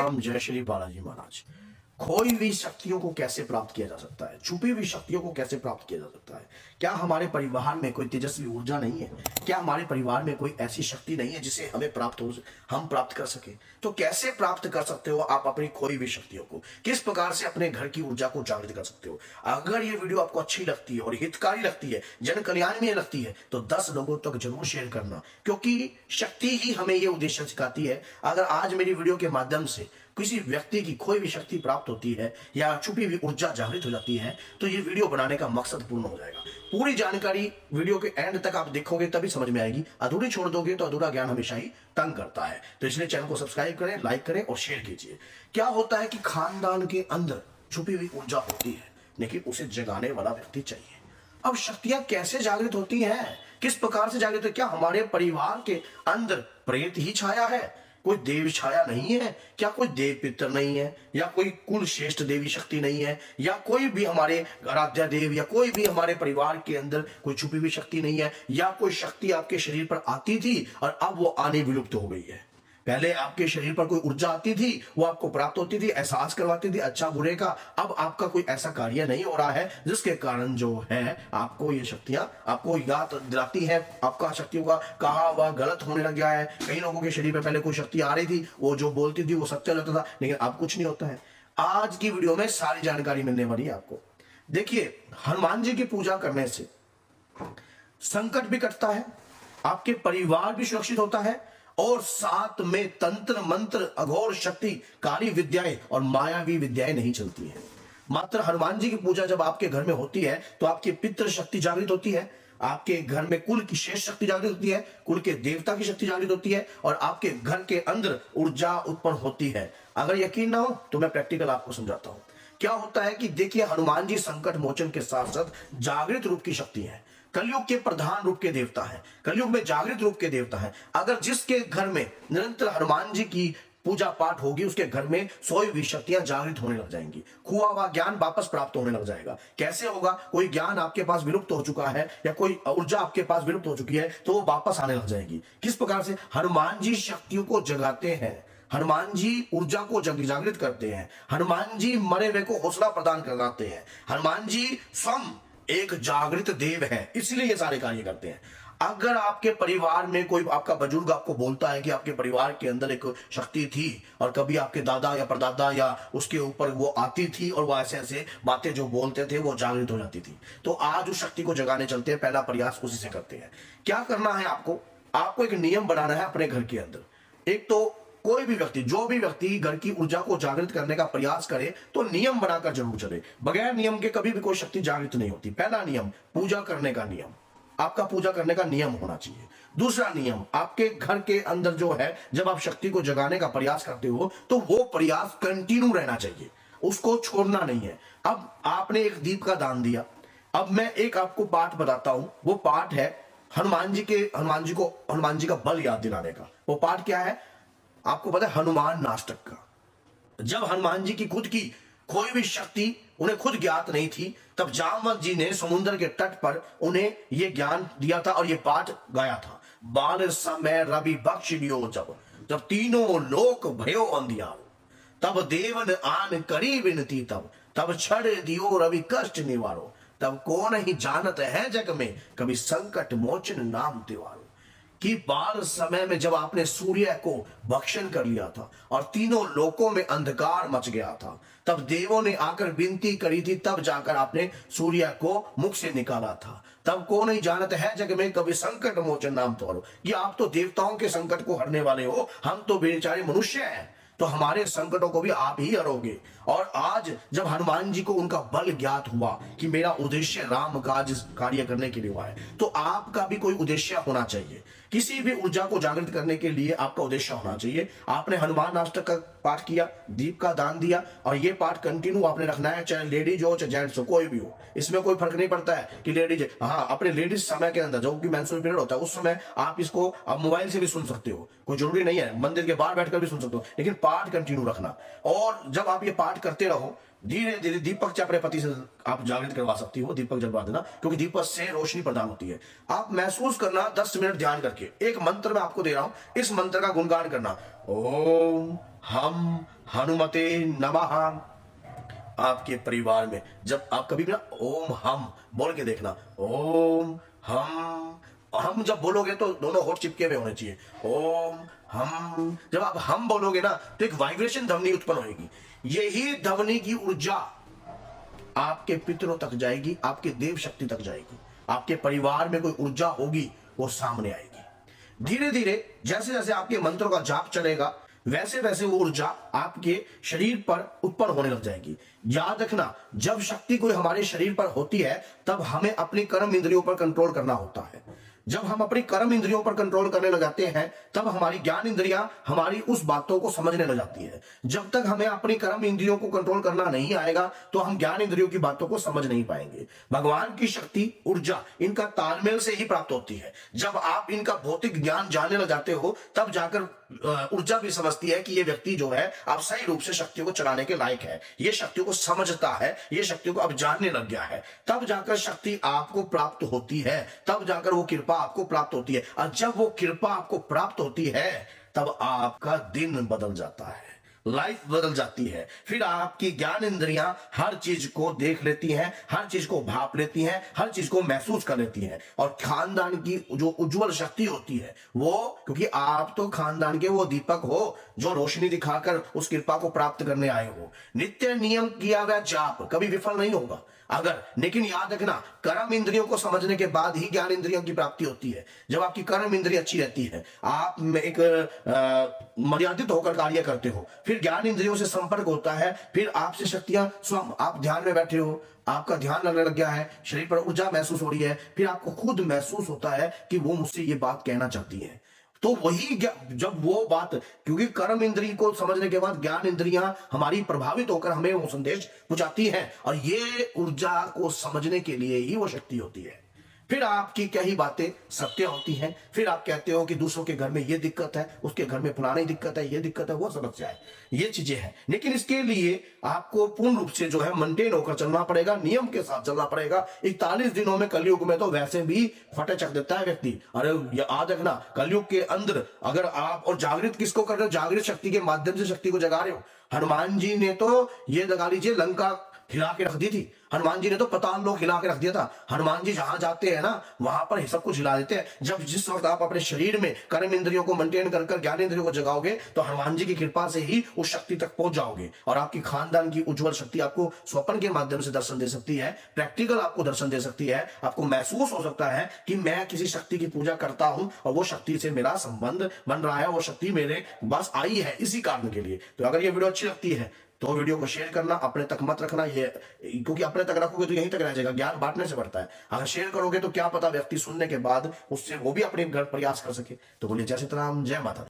राम, जय श्री बालाजी महाराज। खोई हुई शक्तियों को कैसे प्राप्त किया जा सकता है? छुपी हुई शक्तियों को कैसे प्राप्त किया जा सकता है? क्या हमारे परिवार में कोई तेजस्वी ऊर्जा नहीं है? क्या हमारे परिवार में कोई ऐसी शक्ति नहीं है जिसे हम प्राप्त कर सके? तो कैसे प्राप्त कर सकते हो आप अपनी खोई हुई शक्तियों को? किस प्रकार से अपने घर की ऊर्जा को जागृत कर सकते हो? अगर ये वीडियो आपको अच्छी लगती है और हितकारी लगती है, जन कल्याण में लगती है, तो 10 लोगों तक जरूर शेयर करना, क्योंकि शक्ति ही हमें ये उद्देश्य सिखाती है। अगर आज मेरी वीडियो के माध्यम से किसी व्यक्ति की खोई हुई शक्ति प्राप्त होती है या छुपी हुई ऊर्जा जागृत हो जाती है, तो ये वीडियो बनाने का मकसद पूर्ण हो जाएगा। पूरी जानकारी वीडियो के एंड तक आप देखोगे तभी समझ में आएगी। अधूरी छोड़ दोगे तो अधूरा ज्ञान हमेशा ही तंग करता है। तो इसलिए चैनल को सब्सक्राइब करें, लाइक करें और शेयर कीजिए। क्या होता है कि खानदान के अंदर छुपी हुई ऊर्जा होती है, लेकिन उसे जगाने वाला व्यक्ति चाहिए। अब शक्तियां कैसे जागृत होती हैं, किस प्रकार से जागृत है? क्या हमारे परिवार के अंदर प्रेत ही छाया है? कोई देव छाया नहीं है? क्या कोई देव पितर नहीं है? या कोई कुल श्रेष्ठ देवी शक्ति नहीं है? या कोई भी हमारे आराध्य देव या कोई भी हमारे परिवार के अंदर कोई छुपी हुई शक्ति नहीं है? या कोई शक्ति आपके शरीर पर आती थी और अब वो आने विलुप्त हो गई है? पहले आपके शरीर पर कोई ऊर्जा आती थी, वो आपको प्राप्त होती थी, एहसास करवाती थी अच्छा बुरे का। अब आपका कोई ऐसा कार्य नहीं हो रहा है जिसके कारण जो है आपको ये शक्तियां आपको याद दिलाती है। आपका शक्तियों का कहा वह गलत होने लग गया है। कई लोगों के शरीर पर पहले कोई शक्ति आ रही थी, वो जो बोलती थी वो सत्य लगता था, लेकिन अब कुछ नहीं होता है। आज की वीडियो में सारी जानकारी मिलने वाली है आपको। देखिए, हनुमान जी की पूजा करने से संकट भी कटता है, आपके परिवार भी सुरक्षित होता है, और साथ में तंत्र मंत्र अघोर शक्ति काली विद्याएं और मायावी विद्याएं नहीं चलती हैं। मात्र हनुमान जी की पूजा जब आपके घर में होती है तो आपकी पितृ शक्ति जागृत होती है, आपके घर में कुल की शेष शक्ति जागृत होती है, कुल के देवता की शक्ति जागृत होती है, और आपके घर के अंदर ऊर्जा उत्पन्न होती है। अगर यकीन ना हो तो मैं प्रैक्टिकल आपको समझाता हूं। क्या होता है कि देखिए, हनुमान जी संकट मोचन के साथ साथ जागृत रूप की शक्ति है, कलयुग के प्रधान रूप के देवता है, कलयुग में जागृत रूप के देवता है। अगर जिसके घर में निरंतर हनुमान जी की पूजा पाठ होगी, उसके घर में सोई हुई शक्तियां जागृत होने लग जाएंगी। खोआ हुआ ज्ञान वापस प्राप्त होने लग जाएगा। कैसे होगा? कोई ज्ञान आपके पास विलुप्त हो चुका है या कोई ऊर्जा आपके पास विलुप्त हो चुकी है तो वो वापस आने लग जाएगी। किस प्रकार से? हनुमान जी शक्तियों को जगाते हैं, हनुमान जी ऊर्जा को जागृत करते हैं, हनुमान जी मरे हुए को हौसला प्रदान कराते हैं। हनुमान जी स्वयं एक जागृत देव है, इसलिए ये सारे कार्य करते हैं। अगर आपके परिवार में कोई आपका बुजुर्ग आपको बोलता है कि आपके परिवार के अंदर एक शक्ति थी और कभी आपके दादा या परदादा या उसके ऊपर वो आती थी और वो ऐसे ऐसे बातें जो बोलते थे वो जागृत हो जाती थी, तो आज उस शक्ति को जगाने चलते हैं। पहला प्रयास उसी से करते हैं। क्या करना है आपको एक नियम बनाना है अपने घर के अंदर। एक तो कोई भी व्यक्ति, जो भी व्यक्ति घर की ऊर्जा को जागृत करने का प्रयास करे तो नियम बनाकर जरूर चले। बगैर नियम के कभी भी कोई शक्ति जागृत नहीं होती। पहला नियम, पूजा करने का नियम, आपका पूजा करने का नियम होना चाहिए। दूसरा नियम, आपके घर के अंदर जो है, जब आप शक्ति को जगाने का प्रयास करते हो तो वो प्रयास कंटिन्यू रहना चाहिए, उसको छोड़ना नहीं है। अब आपने एक दीप का दान दिया, अब मैं एक आपको पाठ बताता हूं। वो पाठ है हनुमान जी का बल याद दिलाने का। वो पाठ क्या है आपको पता है? हनुमान नाष्टक का। जब हनुमान जी की खुद की खोई हुई शक्ति उन्हें खुद ज्ञात नहीं थी, तब जामवंत जी ने समुद्र के तट पर उन्हें यह ज्ञान दिया था और यह पाठ गाया था। बाल समय रवि बख्श लियो जब तीनों लोक भयो अंधियारो, तब देवन आन करी विनती तब छड़ दियो रवि कष्ट निवारो, तब कौन ही जानत है जग में कभी संकट मोचन नाम त्योहारो। कि बाल समय में जब आपने सूर्य को भक्षण कर लिया था और तीनों लोकों में अंधकार मच गया था, तब देवों ने आकर विनती करी थी, तब जाकर आपने सूर्य को मुख से निकाला था। तब कौन नहीं जानत है जग में कभी संकट मोचन नाम त्योहारो। कि आप तो देवताओं के संकट को हरने वाले हो, हम तो बेचारे मनुष्य हैं, तो हमारे संकटों को भी आप ही हरोगे। और आज जब हनुमान जी को उनका बल ज्ञात हुआ कि मेरा उद्देश्य राम काज कार्य करने के लिए हुआ है, तो आपका भी कोई उद्देश्य होना चाहिए। किसी भी ऊर्जा को जागृत करने के लिए आपका उद्देश्य होना चाहिए। आपने हनुमान नाष्टक का पाठ किया, दीप का दान दिया, और ये पाठ कंटिन्यू आपने रखना है, चाहे लेडीज हो चाहे जेंट्स हो, कोई भी हो। इसमें कोई फर्क नहीं पड़ता है कि लेडीज, हाँ, अपने लेडीज समय के अंदर जो कि मेंस्ट्रुअल पीरियड होता है उस समय आप इसको आप मोबाइल से भी सुन सकते हो, कोई जरूरी नहीं है, मंदिर के बाहर बैठकर भी सुन सकते हो, लेकिन पाठ कंटिन्यू रखना। और जब आप ये पाठ करते रहो, धीरे धीरे दीपक से अपने पति से आप जागृत करवा सकती हो। दीपक जलवा देना, क्योंकि दीपक से रोशनी प्रदान होती है। आप महसूस करना 10 मिनट ध्यान करके। एक मंत्र मैं आपको दे रहा हूं, इस मंत्र का गुणगान करना। ओम हम हनुमते नमः। आपके परिवार में जब आप कभी भी ना ओम हम बोल के देखना, ओम हम जब बोलोगे तो दोनों होठ चिपके हुए होने चाहिए, ओम हम। जब आप हम बोलोगे ना तो एक वाइब्रेशन ध्वनि उत्पन्न होगी। यही ध्वनि की ऊर्जा आपके पितरों तक जाएगी, आपके देव शक्ति तक जाएगी। आपके परिवार में कोई ऊर्जा होगी वो सामने आएगी। धीरे धीरे जैसे जैसे आपके मंत्रों का जाप चलेगा वैसे वैसे वो ऊर्जा आपके शरीर पर उत्पन्न होने लग जाएगी। याद रखना, जब शक्ति कोई हमारे शरीर पर होती है तब हमें अपनी कर्म इंद्रियों पर कंट्रोल करना होता है। जब हम अपनी कर्म इंद्रियों पर कंट्रोल करने लग जाते हैं तब हमारी ज्ञान इंद्रियां हमारी उस बातों को समझने लग जाती है। जब तक हमें अपनी कर्म इंद्रियों को कंट्रोल करना नहीं आएगा तो हम ज्ञान इंद्रियों की बातों को समझ नहीं पाएंगे। भगवान की शक्ति, ऊर्जा इनका तालमेल से ही प्राप्त होती है। जब आप इनका भौतिक ज्ञान जानने लग जाते हो तब जाकर ऊर्जा भी समझती है कि ये व्यक्ति जो है अब सही रूप से शक्तियों को चलाने के लायक है, ये शक्तियों को समझता है, ये शक्तियों को अब जानने लग गया है। तब जाकर शक्ति आपको प्राप्त होती है, तब जाकर वो कृपा आपको प्राप्त होती है। और जब वो कृपा आपको प्राप्त होती है तब आपका दिन बदल जाता है, लाइफ बदल जाती है। फिर आपकी ज्ञान इंद्रियां हर चीज को देख लेती हैं, हर चीज को भाप लेती हैं, हर चीज को महसूस कर लेती हैं। और खानदान की जो उज्जवल शक्ति होती है वो, क्योंकि आप तो खानदान के वो दीपक हो जो रोशनी दिखाकर उस कृपा को प्राप्त करने आए हो। नित्य नियम किया गया जाप कभी विफल नहीं होगा अगर, लेकिन याद रखना, कर्म इंद्रियों को समझने के बाद ही ज्ञान इंद्रियों की प्राप्ति होती है। जब आपकी कर्म इंद्रिय अच्छी रहती है, आप एक मर्यादित होकर कार्य करते हो, फिर ज्ञान इंद्रियों से संपर्क होता है, फिर आपसे शक्तियां स्वयं, आप ध्यान में बैठे हो, आपका ध्यान लगने लग गया है, शरीर पर ऊर्जा महसूस हो रही है, फिर आपको खुद महसूस होता है कि वो मुझसे ये बात कहना चाहती है। तो वही जब वो बात, क्योंकि कर्म इंद्रिय को समझने के बाद ज्ञान इंद्रियां हमारी प्रभावित होकर हमें वो संदेश पहुंचाती हैं, और ये ऊर्जा को समझने के लिए ही वो शक्ति होती है। फिर आपकी क्या ही बातें सत्य होती हैं। फिर आप कहते हो कि दूसरों के घर में ये दिक्कत है, उसके घर में फलानी दिक्कत है, ये दिक्कत है, वो समस्या है, ये चीजें हैं। लेकिन इसके लिए आपको पूर्ण रूप से जो है मेंटेन होकर चलना पड़ेगा, नियम के साथ चलना पड़ेगा। 41 दिनों में कलयुग में तो वैसे भी फटे चक देता है व्यक्ति। अरे याद रखना, कलयुग के अंदर अगर आप, और जागृत किसको कर रहे हो? जागृत शक्ति के माध्यम से शक्ति को जगा रहे हो। हनुमान जी ने तो ये लगा लीजिए लंका हिला के रख दी थी, हनुमान जी ने तो पताल लोक हिला के रख दिया था। हनुमान जी जहां जाते हैं ना वहां पर सब कुछ हिला देते हैं। जब जिस वक्त आप अपने शरीर में कर्म इंद्रियों को मेंटेन कर ज्ञान इंद्रियों को जगाओगे तो हनुमान जी की कृपा से ही उस शक्ति तक पहुंच जाओगे। और आपकी खानदान की उज्जवल शक्ति आपको स्वप्न के माध्यम से दर्शन दे सकती है, प्रैक्टिकल आपको दर्शन दे सकती है। आपको महसूस हो सकता है कि मैं किसी शक्ति की पूजा करता हूं और वो शक्ति से मेरा संबंध बन रहा है, वो शक्ति मेरे पास आई है इसी कारण के लिए। तो अगर ये वीडियो अच्छी लगती है तो वीडियो को शेयर करना, अपने तक मत रखना, ये क्योंकि अपने तक रखोगे तो यहीं तक रह जाएगा। ज्ञान बांटने से बढ़ता है। अगर शेयर करोगे तो क्या पता व्यक्ति सुनने के बाद उससे वो भी अपने घर प्रयास कर सके। तो बोलिए जय सीताराम, जय माता दी।